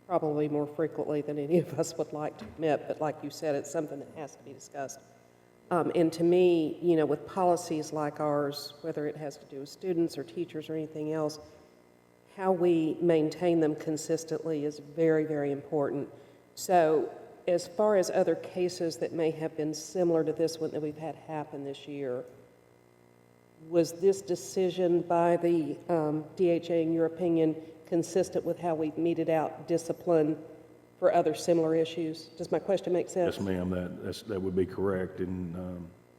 probably more frequently than any of us would like to admit, but like you said, it's something that has to be discussed. And to me, you know, with policies like ours, whether it has to do with students or teachers or anything else, how we maintain them consistently is very, very important. So as far as other cases that may have been similar to this one that we've had happen this year, was this decision by the DHA, in your opinion, consistent with how we've meted out discipline for other similar issues? Does my question make sense? Yes, ma'am, that would be correct, and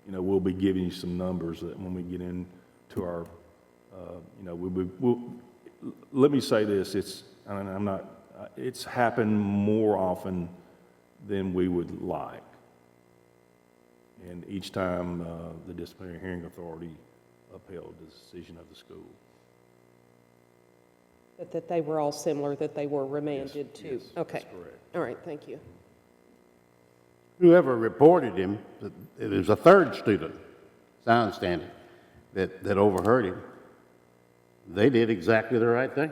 you know, we'll be giving you some numbers that when we get into our, you know, let me say this: it's happened more often than we would like, and each time the Disciplinary Hearing Authority upheld the decision of the school. That they were all similar, that they were remanded to? Yes, okay. that's correct. All right, thank you. Whoever reported him, it was a third student, as I understand it, that overheard him. They did exactly the right thing.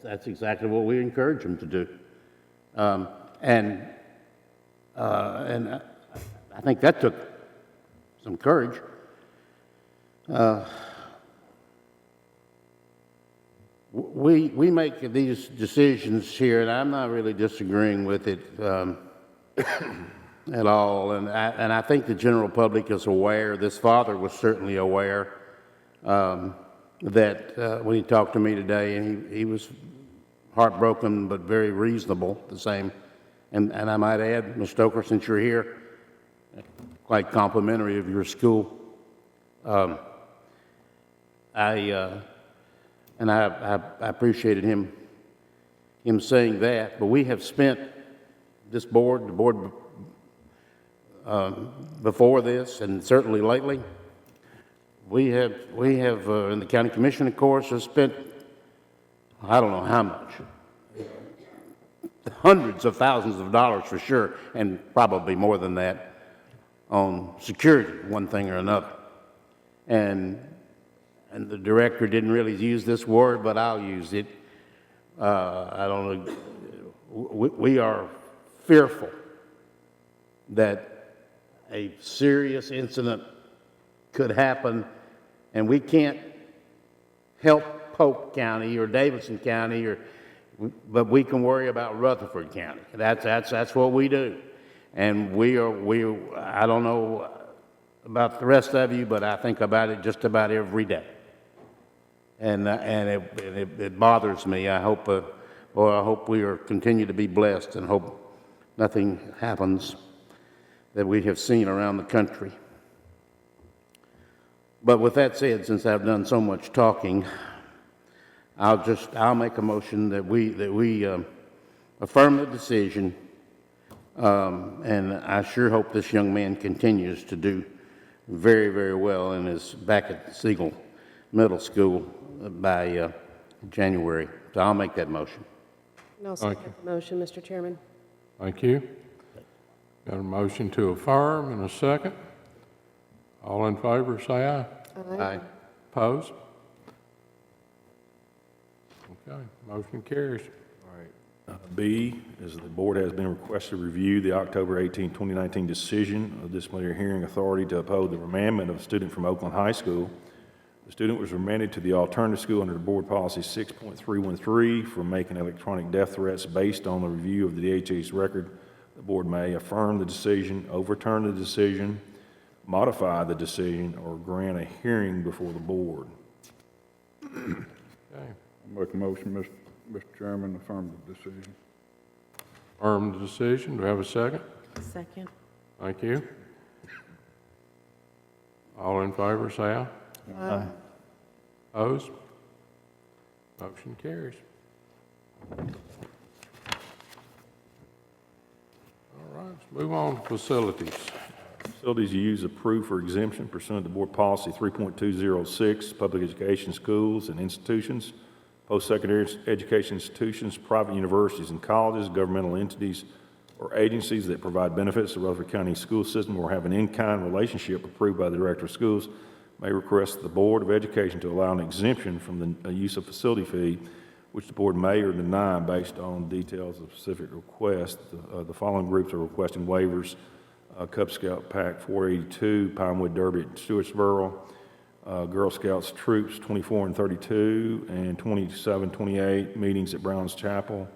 That's exactly what we encourage them to do. And I think that took some courage. We make these decisions here, and I'm not really disagreeing with it at all. And I think the general public is aware. This father was certainly aware that when he talked to me today, and he was heartbroken but very reasonable. The same, and I might add, Ms. Stoker, since you're here, quite complimentary of your school. I appreciated him him saying that, but we have spent, this board, the board before this, and certainly lately, we have in the county commission, of course, has spent, I don't know how much, hundreds of thousands of dollars for sure, and probably more than that, on security, one thing or another. And the director didn't really use this word, but I'll use it. I don't know, we are fearful that a serious incident could happen, and we can't help Polk County or Davidson County, but we can worry about Rutherford County. That's what we do. And I don't know about the rest of you, but I think about it just about every day. And it bothers me. I hope we continue to be blessed, and hope nothing happens that we have seen around the country. But with that said, since I've done so much talking, I'll make a motion that we affirm the decision, and I sure hope this young man continues to do very, very well and is back at Siegel Middle School by January. So I'll make that motion. And I'll second the motion, Mr. Chairman. Thank you. Got a motion to affirm and a second. All in favor, say aye. Aye. Opposed? Okay, motion carries. B is the board has been requested to review the October 18, 2019 decision of disciplinary hearing authority to uphold the remandment of a student from Oakland High School. The student was remanded to the alternative school under the board policy 6.313 for making electronic death threats. Based on the review of the DHE's record, the board may affirm the decision, overturn the decision, modify the decision, or grant a hearing before the board. Okay. I make a motion, Mr. Chairman, affirm the decision. Affirm the decision. Do I have a second? Second. Thank you. All in favor, say aye. Aye. Opposed? Motion carries. All right, let's move on to facilities. Facilities used approved for exemption pursuant to board policy 3.206, public education schools and institutions, post-secondary education institutions, private universities and colleges, governmental entities, or agencies that provide benefits to the Rutherford County school system or have an in-kind relationship approved by the director of schools may request the Board of Education to allow an exemption from the use of facility fee, which the board may or deny based on details of specific request. The following groups are requesting waivers: Cub Scout Pack 482, Pinewood Derby at Stewartsboro, Girl Scouts Troops 24 and 32, and 27, 28 meetings at Browns Chapel,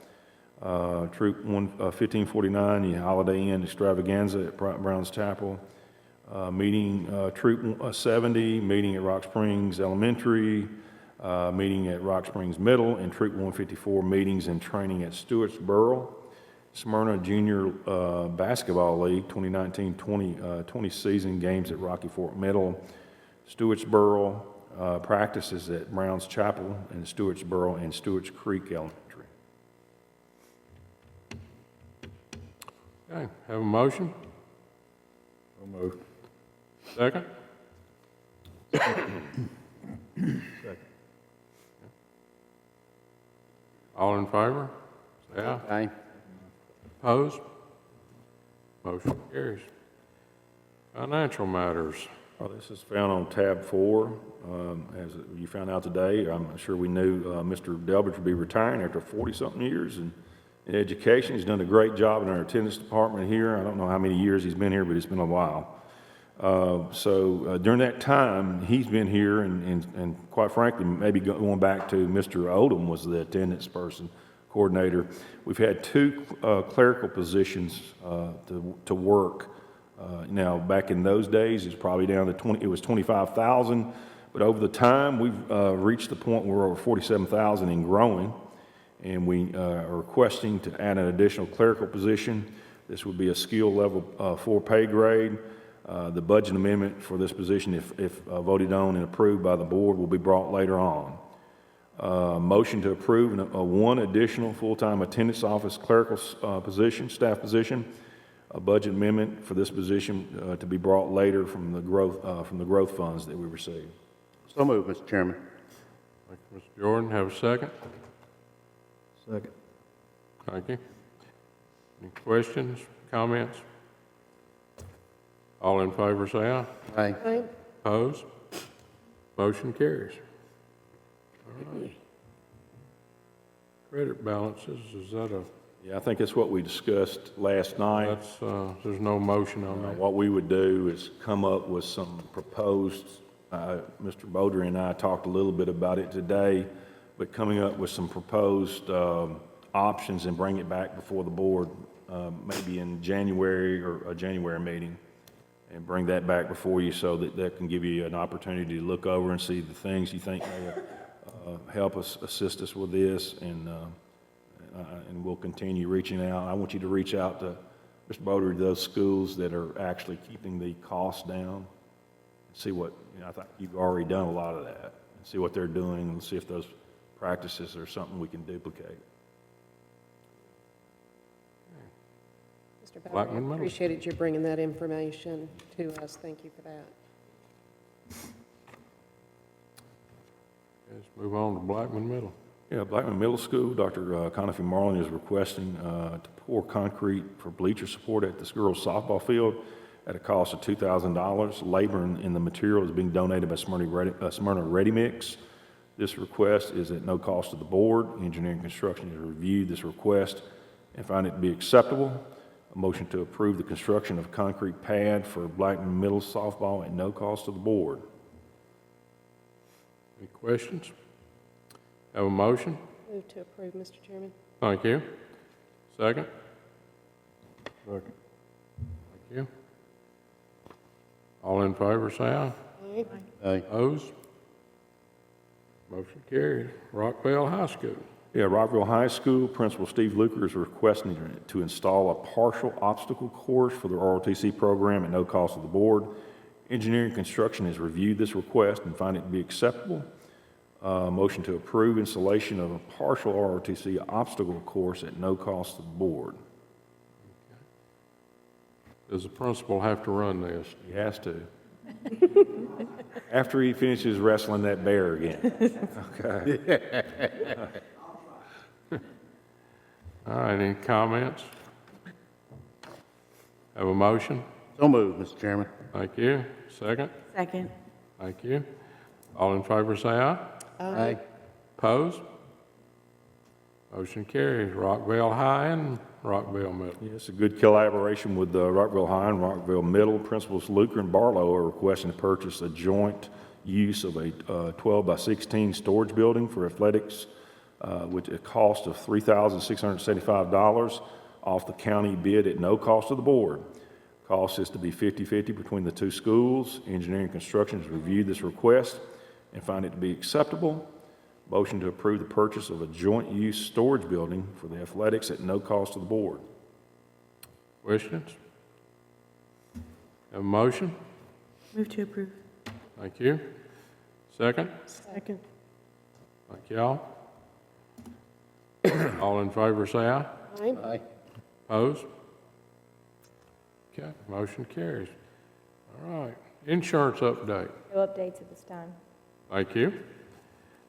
Troop 1549, the Holiday Inn Extravaganza at Browns Chapel, Troop 70, meeting at Rock Springs Elementary, meeting at Rock Springs Middle, and Troop 154, meetings and training at Stewartsboro. Smyrna Junior Basketball League 2019-20 season, games at Rocky Fork Middle, Stewartsboro, practices at Browns Chapel and Stewartsboro and Stewarts Creek Elementary. Okay, have a motion? So moved. Second? Second. All in favor? Say aye. Aye. Opposed? Motion carries. Financial matters. Well, this is found on tab 4. As you found out today, I'm sure we knew Mr. Delbridge would be retiring after 40-something years in education. He's done a great job in our attendance department here. I don't know how many years he's been here, but it's been a while. So during that time, he's been here, and quite frankly, maybe going back to Mr. Odom was the attendance person, coordinator. We've had 2 clerical positions to work. Now, back in those days, it's probably down to it was 25,000, but over the time, we've reached the point where we're over 47,000 and growing, and we are requesting to add an additional clerical position. This would be a skill level 4 pay grade. The budget amendment for this position, if voted on and approved by the board, will be brought later on. Motion to approve one additional full-time attendance office clerical position, staff position. A budget amendment for this position to be brought later from the growth funds that we received. So moved, Mr. Chairman. Thank you, Mr. Jordan. Have a second? Second. Thank you. Any questions, comments? All in favor, say aye. Aye. Aye. Opposed? Motion carries. All right. Credit balances, is that a, Yeah, I think that's what we discussed last night. that's, there's no motion on that. What we would do is come up with some proposed, Mr. Bodry and I talked a little bit about it today, but coming up with some proposed options and bring it back before the board, maybe in January or a January meeting, and bring that back before you so that that can give you an opportunity to look over and see the things you think may help us, assist us with this, and we'll continue reaching out. I want you to reach out to Mr. Bodry, to those schools that are actually keeping the costs down, and see what, I think you've already done a lot of that, and see what they're doing, and see if those practices are something we can duplicate. Mr. Bowers, Blackman I Middle. appreciated you bringing that information to us. Thank you for that. Let's move on to Blackman Middle. Yeah, Blackman Middle School, Dr. Conaffy Marlin is requesting to pour concrete for bleacher support at this girls' softball field at a cost of $2,000. Labor in the material is being donated by Smyrna Ready Mix. This request is at no cost to the board. Engineering Construction has reviewed this request and found it to be acceptable. A motion to approve the construction of concrete pad for Blackman Middle softball at no cost to the board. Any questions? Have a motion? Move to approve, Mr. Chairman. Thank you. Second? Second. Thank you. All in favor, say aye. Aye. Aye. Opposed? Motion carried. Rockville High School. Yeah, Rockville High School, Principal Steve Luker is requesting to install a partial obstacle course for the ROTC program at no cost to the board. Engineering Construction has reviewed this request and find it to be acceptable. Motion to approve installation of a partial ROTC obstacle course at no cost to the board. Does the principal have to run this? He has to. After he finishes wrestling that bear again. Okay. All right, any comments? Have a motion? So moved, Mr. Chairman. Thank you. Second? Second. Thank you. All in favor, say aye. Aye. Opposed? Motion carries. Rockville High and Rockville Middle. Yes, a good collaboration with Rockville High and Rockville Middle. Principals Luker and Barlow are requesting to purchase a joint use of a 12 by 16 storage building for athletics with a cost of $3,675 off the county bid at no cost to the board. Cost is to be 50-50 between the two schools. Engineering Construction has reviewed this request and find it to be acceptable. Motion to approve the purchase of a joint use storage building for the athletics at no cost to the board. Questions? Have a motion? Move to approve. Thank you. Second? Second. Thank y'all. All in favor, say aye. Aye. Aye. Opposed? Okay, motion carries. All right, insurance update. No updates at this time. Thank you.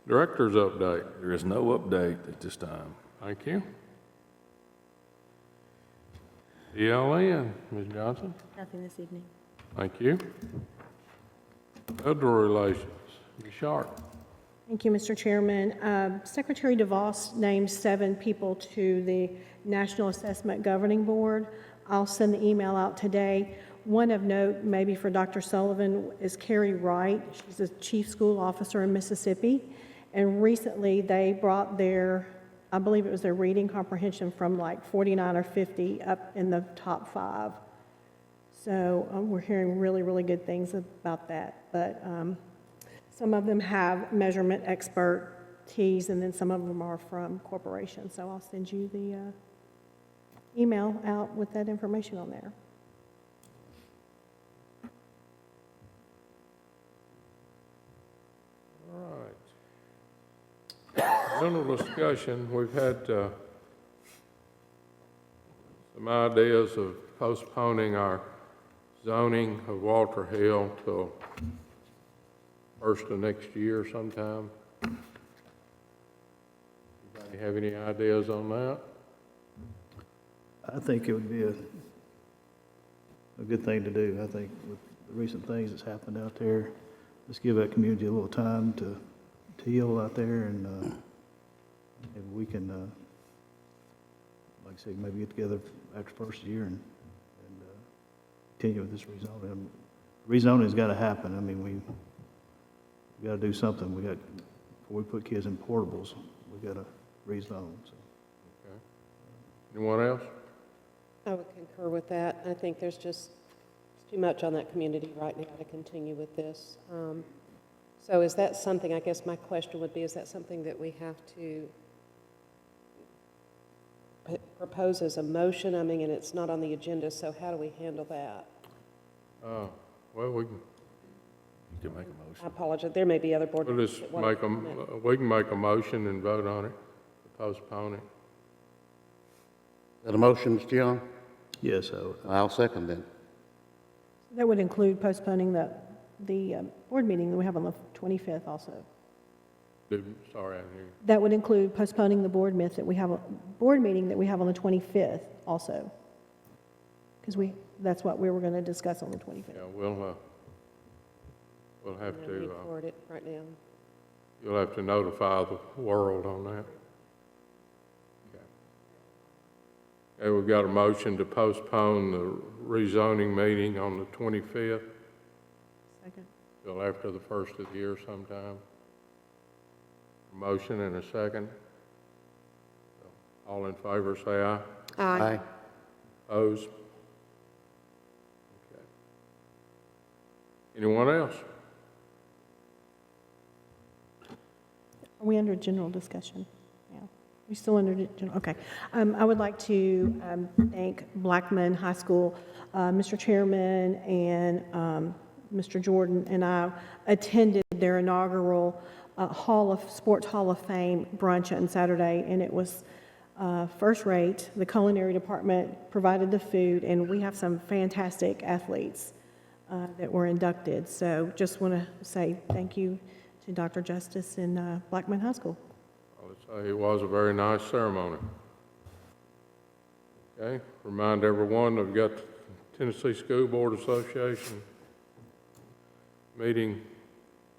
Director's update. There is no update at this time. Thank you. ELN, Ms. Johnson. Nothing this evening. Thank you. Federal Relations, Ms. Sharp. Thank you, Mr. Chairman. Secretary DeVos named 7 people to the National Assessment Governing Board. I'll send the email out today. One of note, maybe for Dr. Sullivan, is Carrie Wright. She's a chief school officer in Mississippi. And recently, they brought their, I believe it was their reading comprehension from like 49 or 50 up in the top 5. So we're hearing really, really good things about that. But some of them have measurement expertise, and then some of them are from corporations. So I'll send you the email out with that information on there. All right. General discussion, we've had some ideas of postponing our zoning of Walter Hill till first of next year sometime. Anybody have any ideas on that? I think it would be a good thing to do. I think with the recent things that's happened out there, let's give that community a little time to heal out there, and maybe we can, like I said, maybe get together after first year and continue with this rezoning. Rezoning's got to happen. I mean, we got to do something. Before we put kids in portables, we got to rezone. So. Okay. Anyone else? I would concur with that. I think there's just too much on that community right now to continue with this. So is that something, I guess my question would be, is that something that we have to propose as a motion? I mean, and it's not on the agenda, so how do we handle that? Well, you can make a motion. I apologize. There may be other board We'll members just that want make to comment. we can make a motion and vote on it, to postpone it. Is that a motion, Mr. Young? Yes, so I'll second that. That would include postponing the board meeting that we have on the 25th also. Sorry, I didn't hear you. That would include postponing the board meeting that we have on the 25th also. Because that's what we were going to discuss on the 25th. Yeah, we'll have I'm gonna to, record it right now. you'll have to notify the world on that. Okay, we've got a motion to postpone the rezoning meeting on the 25th, Second. till after the first of the year sometime. Motion and a second. All in favor, say aye. Aye. Opposed? Okay. Anyone else? Are we under general discussion? Yeah. We still under general, okay. I would like to thank Blackman High School, Mr. Chairman and Mr. Jordan and I attended their inaugural Sports Hall of Fame brunch on Saturday, and it was first rate. The culinary department provided the food, and we have some fantastic athletes that were inducted. So just want to say thank you to Dr. Justice and Blackman High School. I would say it was a very nice ceremony. Okay, remind everyone that we've got the Tennessee School Board Association meeting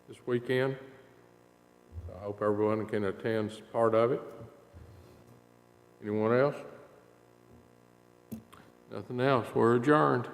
this weekend. I hope everyone can attend part of it. Anyone else? Nothing else. We're adjourned.